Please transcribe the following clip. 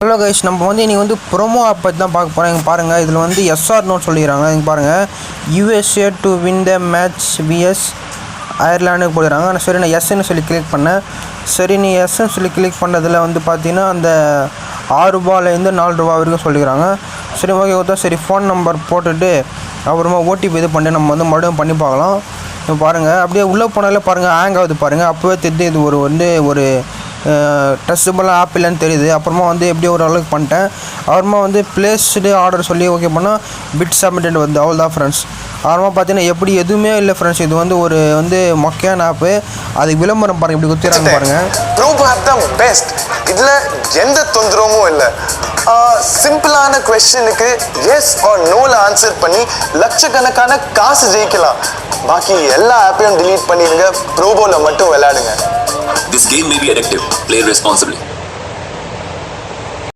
Hello guys, நம்ம வந்து இன்றைக்கி வந்து ப்ரோமோ ஆப் பற்றி தான் பார்க்க போகிறோம். இங்கே பாருங்கள், இதில் வந்து எஸ்ஆர் நோட் சொல்லிக்கிறாங்க. இங்கே பாருங்கள், USA to win the match VS அயர்லாண்டுக்கு போடுறாங்க. ஆனால் சரி, நான் எஸ்ன்னு சொல்லி கிளிக் பண்ணேன். சரி, நீ எஸ்ன்னு சொல்லி கிளிக் பண்ணதில் வந்து பார்த்தீங்கன்னா அந்த ₹6லேருந்து ₹4 வரைக்கும் சொல்லிக்கிறாங்க. சரி, ஓகே ஓகே. சரி, ஃபோன் நம்பர் போட்டுட்டு அப்புறமா ஓடிபி இது பண்ணி நம்ம வந்து மறுபடியும் பண்ணி பார்க்கலாம். இப்போ பாருங்கள், அப்படியே உள்ளே போனாலே பாருங்கள் ஹேங் ஆகுது பாருங்கள். அப்போவே தெரியுது இது ஒரு டச்சபிளாக ஆப் இல்லைன்னு தெரியுது. அப்புறமா வந்து எப்படியோ ஒரு அளவுக்கு பண்ணிட்டேன். அப்புறமா வந்து பிளேஸ்டு ஆர்டர் சொல்லி ஓகே பண்ணால் பிட் சப்மிட்டட் வந்து அவ்வளோதான் ஃப்ரெண்ட்ஸ். அப்புறமா பார்த்தீங்கன்னா எப்படி எதுவுமே இல்லை ஃப்ரெண்ட்ஸ். இது வந்து மொக்கையான ஆப்பு. அதுக்கு விளம்பரம் பாருங்கள், இப்படி குத்திடுறாங்க பாருங்கள். ப்ரோமோ ஆப் தான் பெஸ்ட். இதில் எந்த தொந்தரவும் இல்லை. சிம்பிளான கொஸ்டினுக்கு எஸ் ஆர் நோல ஆன்சர் பண்ணி லட்சக்கணக்கான காசு ஜெயிக்கலாம். பாக்கி எல்லா ஆப்பையும் delete பண்ணிடுங்க. ப்ரோபோல மட்டும் விளையாடுங்க. This game may be addictive. Play responsibly.